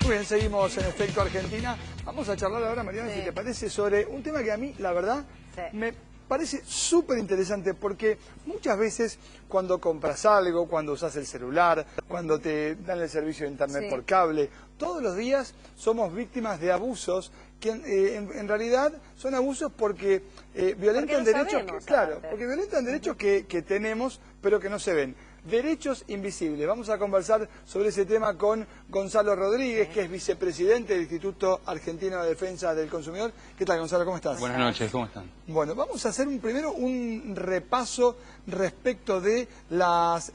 Muy bien, seguimos en Efecto Argentina. Vamos a charlar ahora, Mariana, si te parece, sobre un tema que a mí, la verdad, me parece súper interesante, porque muchas veces cuando compras algo, cuando usas el celular, cuando te dan el servicio de internet por cable, todos los días somos víctimas de abusos que en realidad son abusos porque violentan derechos, porque violentan derechos que tenemos, pero que no se ven. Derechos invisibles. Vamos a conversar sobre ese tema con Gonzalo Rodríguez, que es vicepresidente del Instituto Argentino de Defensa del Consumidor. ¿Qué tal, Gonzalo? ¿Cómo estás? Buenas noches, ¿cómo están? Bueno, vamos a hacer primero un repaso respecto de las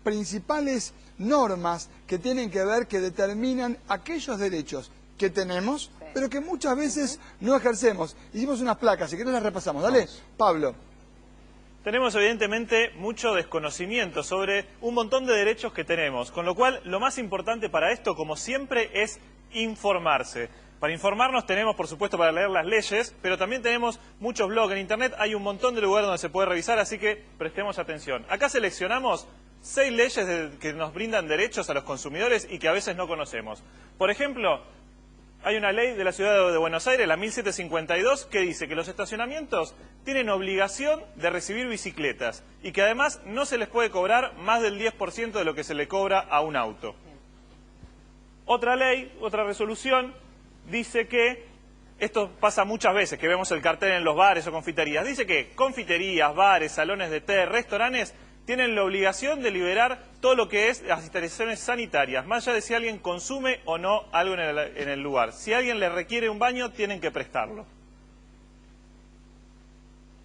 principales normas que tienen que ver, que determinan aquellos derechos que tenemos, pero que muchas veces no ejercemos. Hicimos unas placas, si querés las repasamos. Dale, vamos. Pablo. Tenemos evidentemente mucho desconocimiento sobre un montón de derechos que tenemos, con lo cual lo más importante para esto, como siempre, es informarse. Para informarnos tenemos, por supuesto, para leer las leyes, pero también tenemos muchos blogs en internet, hay un montón de lugares donde se puede revisar, así que prestemos atención. Acá seleccionamos 6 leyes que nos brindan derechos a los consumidores y que a veces no conocemos. Por ejemplo, hay una ley de la ciudad de Buenos Aires, la 1752, que dice que los estacionamientos tienen obligación de recibir bicicletas y que además no se les puede cobrar más del 10% de lo que se le cobra a un auto. Otra ley, otra resolución, dice que, esto pasa muchas veces, que vemos el cartel en los bares o confiterías, dice que confiterías, bares, salones de té, restaurantes, tienen la obligación de liberar todo lo que es las instalaciones sanitarias, más allá de si alguien consume o no algo en el lugar. Si alguien le requiere un baño, tienen que prestarlo.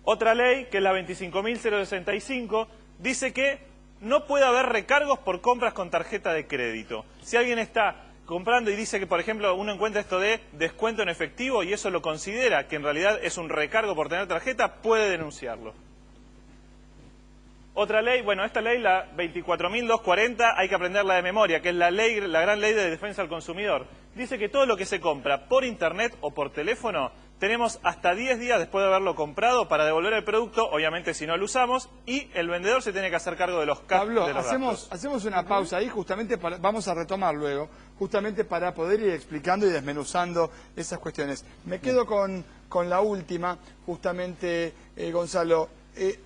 Otra ley, que es la 25.065, dice que no puede haber recargos por compras con tarjeta de crédito. Si alguien está comprando y dice que, por ejemplo, uno encuentra esto de descuento en efectivo y eso lo considera que en realidad es un recargo por tener tarjeta, puede denunciarlo. Otra ley, bueno, esta ley, la 24.240, hay que aprenderla de memoria, que es la gran ley de defensa al consumidor. Dice que todo lo que se compra por internet o por teléfono, tenemos hasta 10 días después de haberlo comprado para devolver el producto, obviamente si no lo usamos, y el vendedor se tiene que hacer cargo de los gastos. Pablo, hacemos una pausa ahí, justamente vamos a retomar luego, justamente para poder ir explicando y desmenuzando esas cuestiones. Me quedo con la última, justamente, Gonzalo.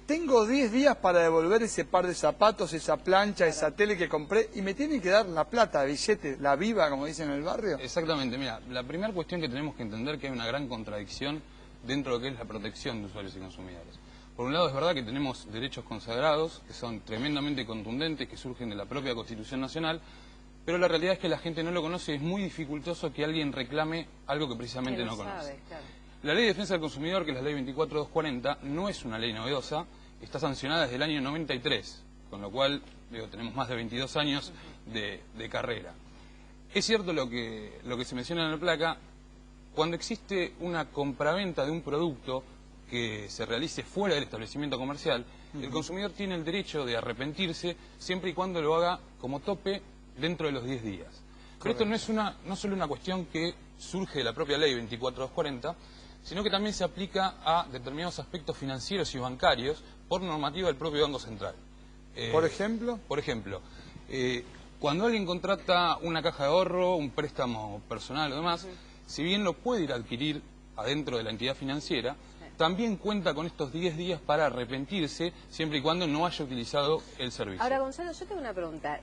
Tengo 10 días para devolver ese par de zapatos, esa plancha, esa tele que compré, y me tienen que dar la plata, billete, la viva, como dicen en el barrio. Exactamente, mira, la primera cuestión que tenemos que entender es que hay una gran contradicción dentro de lo que es la protección de usuarios y consumidores. Por un lado es verdad que tenemos derechos consagrados, que son tremendamente contundentes, que surgen de la propia Constitución Nacional, pero la realidad es que la gente no lo conoce y es muy dificultoso que alguien reclame algo que precisamente no conoce. La Ley de Defensa del Consumidor, que es la Ley 24.240, no es una ley novedosa, está sancionada desde el año 93, con lo cual tenemos más de 22 años de carrera. Es cierto lo que se menciona en la placa, cuando existe una compraventa de un producto que se realice fuera del establecimiento comercial, el consumidor tiene el derecho de arrepentirse siempre y cuando lo haga como tope dentro de los 10 días. Pero esto no es solo una cuestión que surge de la propia Ley 24.240, sino que también se aplica a determinados aspectos financieros y bancarios por normativa del propio Banco Central. ¿Por ejemplo? Por ejemplo, cuando alguien contrata una caja de ahorro, un préstamo personal o demás, si bien lo puede ir a adquirir adentro de la entidad financiera, también cuenta con estos 10 días para arrepentirse, siempre y cuando no haya utilizado el servicio. Ahora, Gonzalo, yo tengo una pregunta.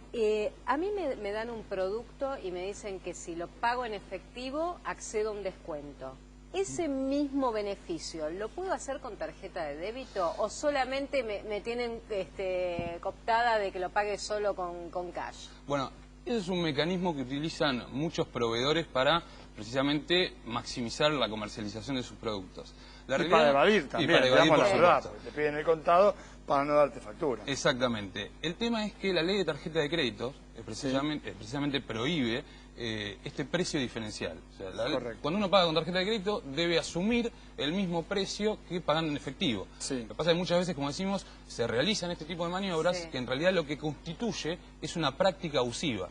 A mí me dan un producto y me dicen que si lo pago en efectivo, accedo a un descuento. ¿Ese mismo beneficio lo puedo hacer con tarjeta de débito o solamente me tienen cooptada de que lo pague solo con cash? Bueno, ese es un mecanismo que utilizan muchos proveedores para precisamente maximizar la comercialización de sus productos. Para evadir también, y para evadir, por supuesto. Te piden el contado para no darte factura. Exactamente. El tema es que la ley de tarjeta de créditos precisamente prohíbe este precio diferencial. O sea, cuando uno paga con tarjeta de crédito debe asumir el mismo precio que pagando en efectivo. Lo que pasa es que muchas veces, como decimos, se realizan este tipo de maniobras que en realidad lo que constituye es una práctica abusiva.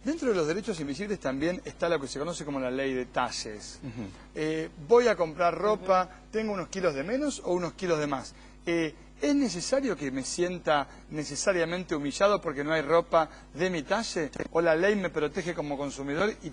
Dentro de los derechos invisibles también está lo que se conoce como la ley de talles. Voy a comprar ropa, tengo unos kilos de menos o unos kilos de más. ¿Es necesario que me sienta necesariamente humillado porque no hay ropa de mi talle? ¿O la ley me protege como consumidor y